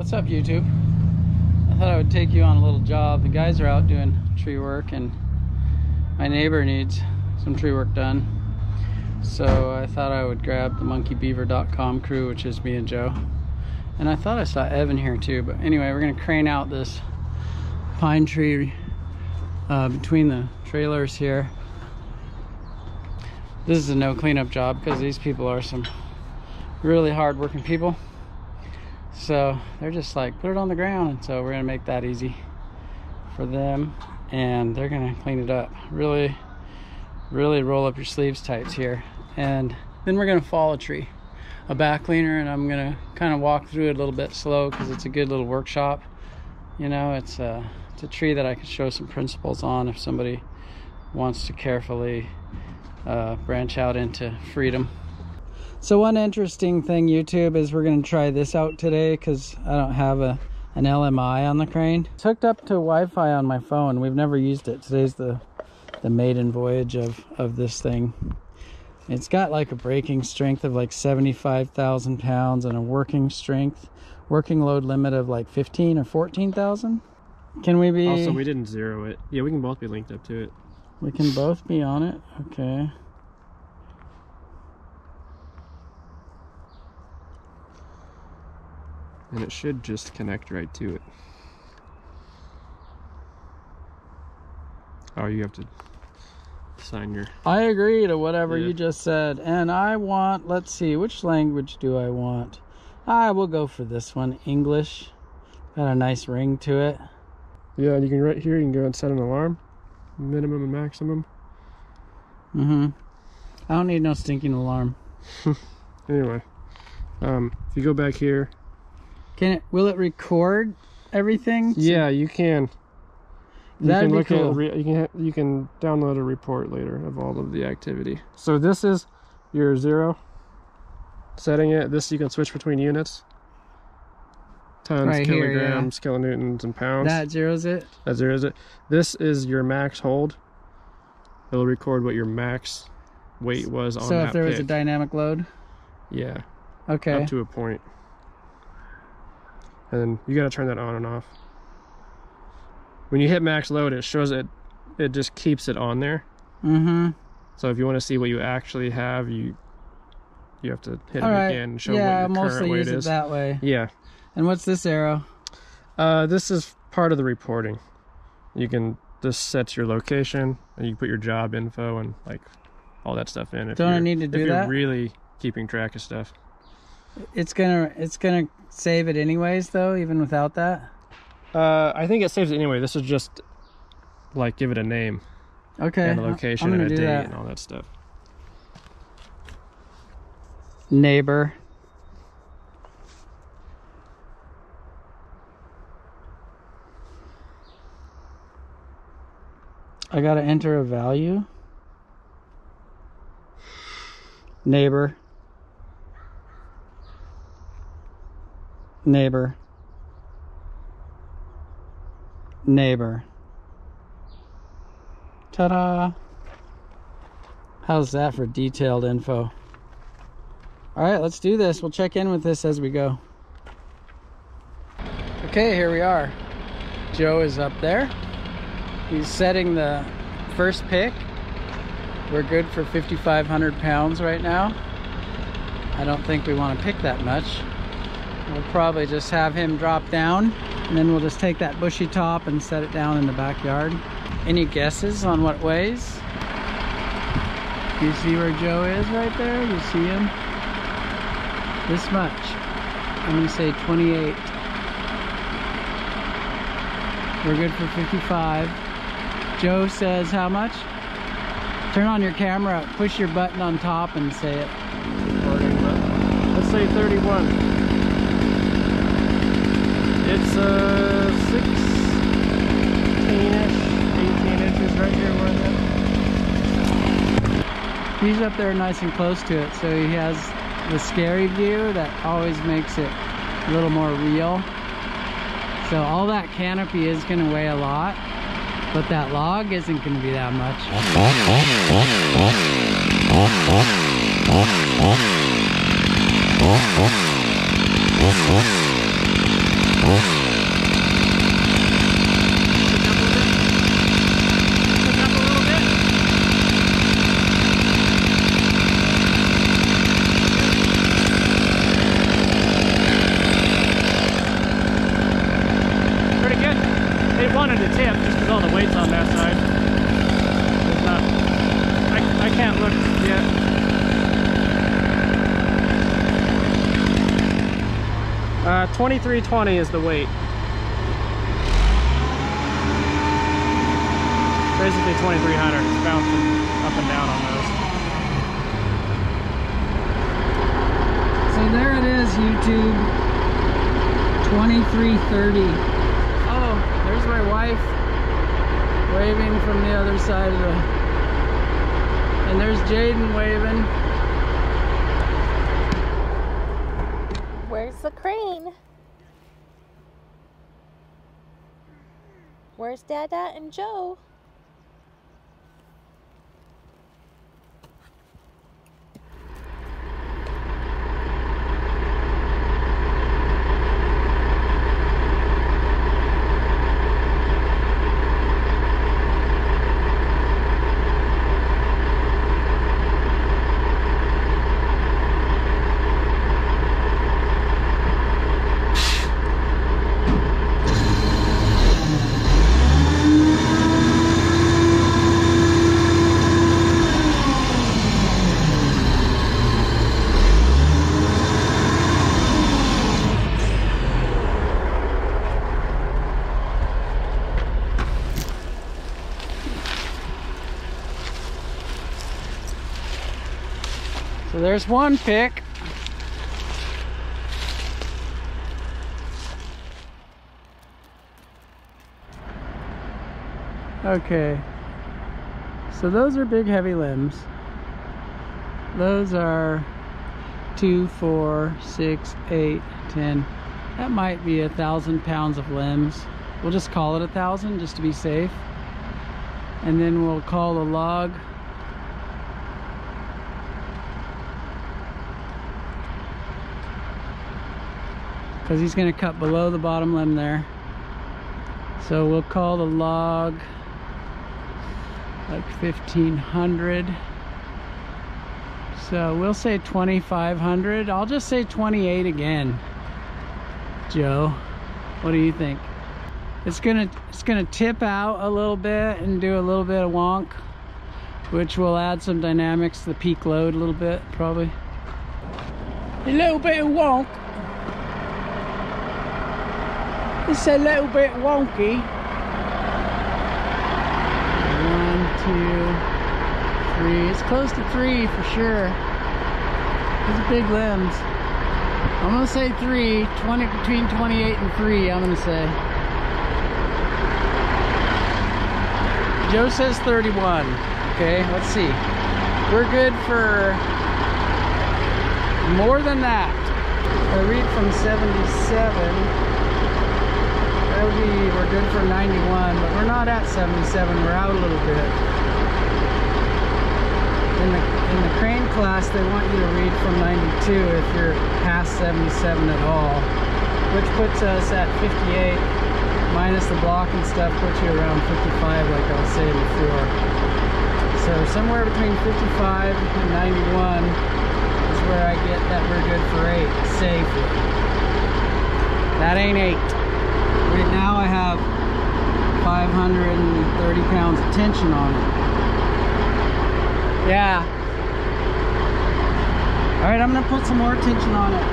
What's up, YouTube? I thought I would take you on a little job. The guys are out doing tree work and my neighbor needs some tree work done. So I thought I would grab the monkeybeaver.com crew, which is me and Joe. And I thought I saw Evan here too, but anyway, we're gonna crane out this pine tree between the trailers here. This is a no cleanup job because these people are some really hard working people. So they're just like, put it on the ground, and so we're gonna make that easy for them, and they're gonna clean it up. Really roll up your sleeves tights here, and then we're gonna fall a tree, a back cleaner, and I'm gonna kind of walk through it a little bit slow because it's a good little workshop. You know, it's a tree that I could show some principles on if somebody wants to carefully branch out into freedom. So one interesting thing, YouTube, is we're going to try this out today because I don't have an LMI on the crane. It's hooked up to Wi-Fi on my phone. We've never used it. Today's the maiden voyage of this thing. It's got like a braking strength of like 75,000 pounds and a working load limit of like 15 or 14,000. Can we be... Also, we didn't zero it. Yeah, we can both be linked up to it. We can both be on it? Okay. And it should just connect right to it. Oh, you have to sign your... I agree to whatever you just said. And I want, let's see, which language do I want? I will go for this one, English. Got a nice ring to it. Yeah, and you can right here, you can go and set an alarm. Minimum and maximum. I don't need no stinking alarm. Anyway, if you go back here... Will it record everything? Yeah, you can. That'd be cool. You can download a report later of all of the activity. So this is your zero. Setting it. This you can switch between units. Tons, right kilograms, here, kilonewtons, and pounds. That zeroes it? That zeroes it. This is your max hold. It'll record what your max weight was on that. So if there was a dynamic load? Yeah. Okay. Up to a point. And then you gotta turn that on and off. When you hit max load, it shows it just keeps it on there. So if you want to see what you actually have, you have to hit it again and show what your current weight is. Yeah, mostly use it that way. Yeah. And what's this arrow? This is part of the reporting. This sets your location, and you put your job info and like all that stuff in. Don't I need to do that? If you're really keeping track of stuff. It's gonna save it anyways, though, even without that. I think it saves it anyway. This is just like give it a name. Okay. And a location and a date and all that stuff. Neighbor. I gotta enter a value. Neighbor. Neighbor. Neighbor. Ta-da! How's that for detailed info? Alright, let's do this. We'll check in with this as we go. Okay, here we are. Joe is up there. He's setting the first pick. We're good for 5,500 pounds right now. I don't think we want to pick that much. We'll probably just have him drop down, and then we'll just take that bushy top and set it down in the backyard. Any guesses on what weighs? You see where Joe is right there? You see him? This much. I'm gonna say 28. We're good for 55. Joe says how much? Turn on your camera, push your button on top and say it. Let's say 31. It's 16-ish, 18 inches right here where that. He's up there nice and close to it, so he has the scary view that always makes it a little more real. So all that canopy is going to weigh a lot, but that log isn't going to be that much. wanted to tip just because all the weight's on that side. It's not, I can't look yet. 2320 is the weight. Basically 2300. It's bouncing up and down on those. So there it is, YouTube. 2330. Oh, there's my wife waving from the other side of the... And there's Jaden waving. Where's the crane? Where's Dada and Joe? So there's one pick. Okay, so those are big heavy limbs. Those are 2, 4, 6, 8, 10. That might be 1,000 pounds of limbs. We'll just call it 1,000 just to be safe. And then we'll call the log because he's going to cut below the bottom limb there. So we'll call the log like 1,500. So we'll say 2,500. I'll just say 28 again. Joe, what do you think? It's gonna tip out a little bit and do a little bit of wonk, which will add some dynamics to the peak load a little bit, probably. A little bit of wonk. It's a little bit wonky. 1, 2, 3. It's close to 3 for sure. These are big limbs. I'm gonna say 3. Between 28 and 3. I'm gonna say. Joe says 31. Okay, let's see. We're good for more than that. I read from 77. We're good for 91, but we're not at 77. We're out a little bit. In the crane class, they want you to read from 92 if you're past 77 at all, which puts us at 58 minus the block and stuff, puts you around 55, like I was saying before. So somewhere between 55 and 91 is where I get that we're good for 8 safely. That ain't 8. Right now I have 530 pounds of tension on it. Yeah. All right, I'm gonna put some more tension on it.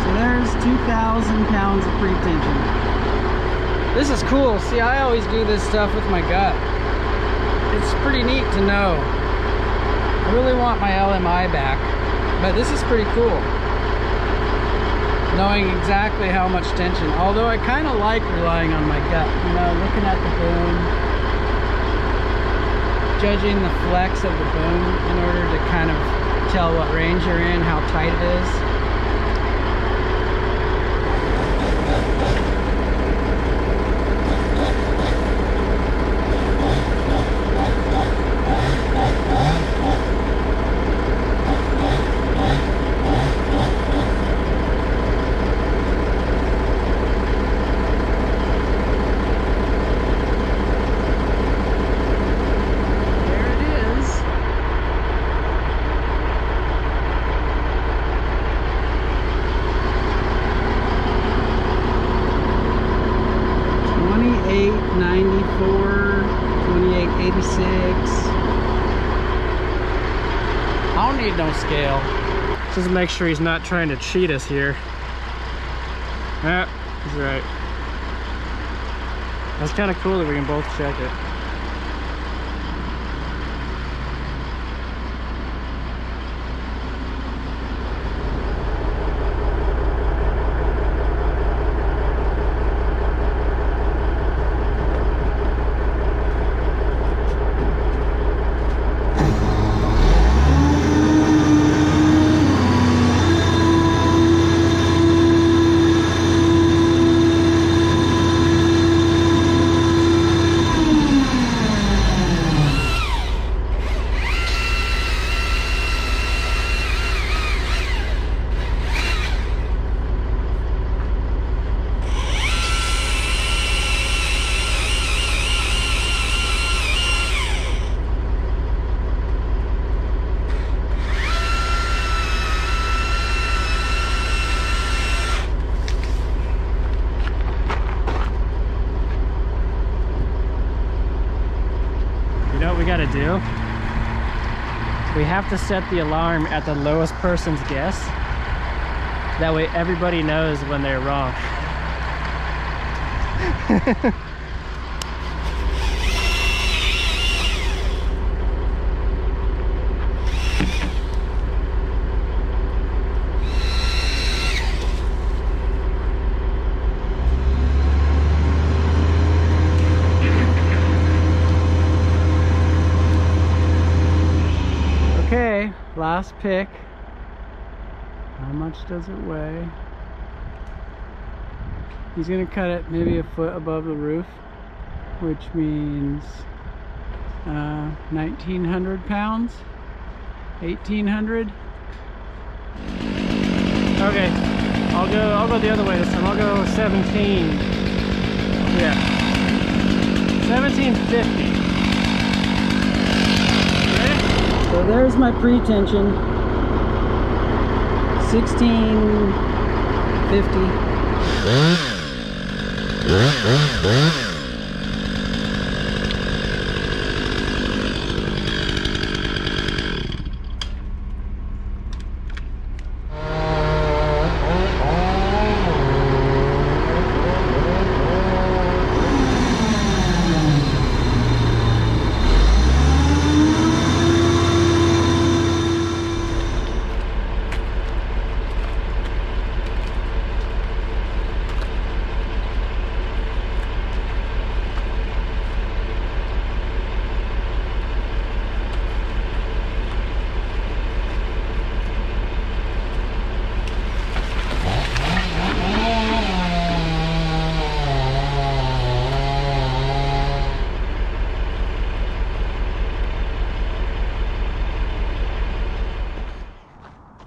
So there's 2,000 pounds of pre-tension. This is cool. See, I always do this stuff with my gut. It's pretty neat to know. I really want my LMI back, but this is pretty cool. Knowing exactly how much tension. Although I kind of like relying on my gut, you know, looking at the boom, judging the flex of the boom in order to kind of tell what range you're in, how tight it is. I don't need no scale. Just make sure he's not trying to cheat us here. Yeah, he's right. That's kind of cool that we can both check it. We got to do, we have to set the alarm at the lowest person's guess. That way everybody knows when they're wrong. Okay, last pick. How much does it weigh? He's gonna cut it maybe a foot above the roof, which means 1,900 pounds, 1,800. Okay, I'll go the other way this time. I'll go 17. Yeah, 1750. So there's my pre-tension, 1650.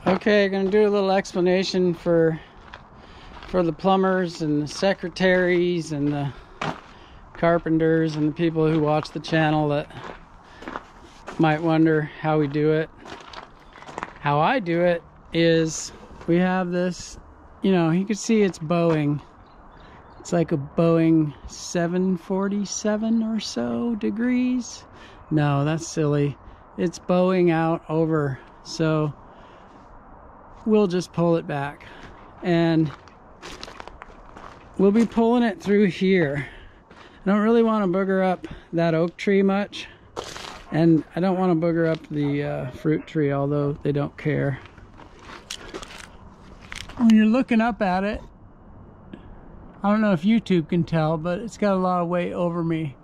Okay, gonna do a little explanation for the plumbers and the secretaries and the carpenters and the people who watch the channel that might wonder how we do it. How I do it is we have this, you know, you can see it's bowing. It's like a Boeing 747 or so degrees. No, that's silly. It's bowing out over, so we'll just pull it back. And we'll be pulling it through here. I don't really want to booger up that oak tree much. And I don't want to booger up the fruit tree, although they don't care. When you're looking up at it, I don't know if YouTube can tell, but it's got a lot of weight over me.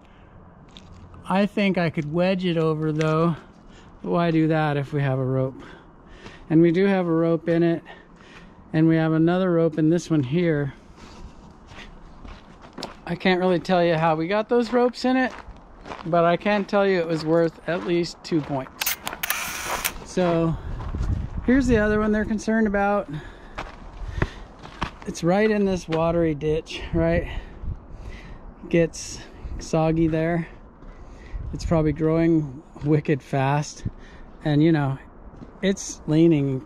I think I could wedge it over though. But why do that if we have a rope? And we do have a rope in it. And we have another rope in this one here. I can't really tell you how we got those ropes in it, but I can tell you it was worth at least 2 points. So here's the other one they're concerned about. It's right in this watery ditch, right? Gets soggy there. It's probably growing wicked fast. And you know, it's leaning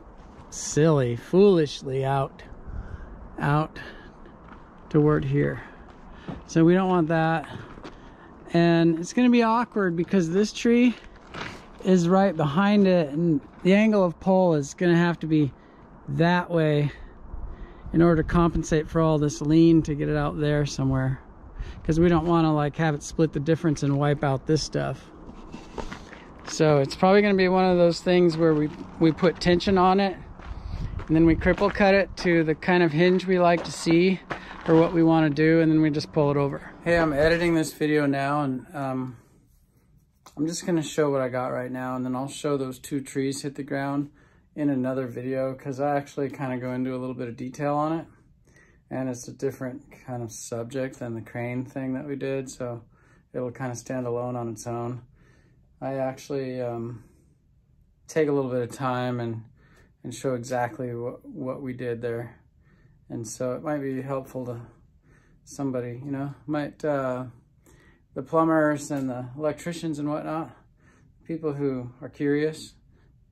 silly, foolishly out toward here. So we don't want that. And it's gonna be awkward because this tree is right behind it, and the angle of pull is gonna have to be that way in order to compensate for all this lean to get it out there somewhere, because we don't want to like have it split the difference and wipe out this stuff. So it's probably going to be one of those things where we put tension on it and then we cripple cut it to the kind of hinge we like to see or what we want to do, and then we just pull it over. Hey, I'm editing this video now, and I'm just going to show what I got right now, and then I'll show those 2 trees hit the ground in another video, because I actually kind of go into a little bit of detail on it, and it's a different kind of subject than the crane thing that we did, so it'll kind of stand alone on its own. I actually take a little bit of time and show exactly what we did there, and so it might be helpful to somebody, you know, the plumbers and the electricians and whatnot, people who are curious.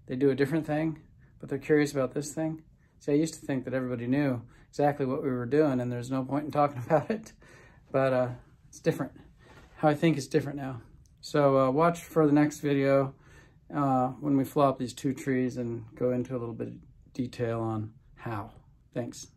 They do a different thing, but they're curious about this thing. See, I used to think that everybody knew exactly what we were doing, and there's no point in talking about it, but it's different. How I think is different now. So watch for the next video when we flop these 2 trees and go into a little bit of detail on how. Thanks.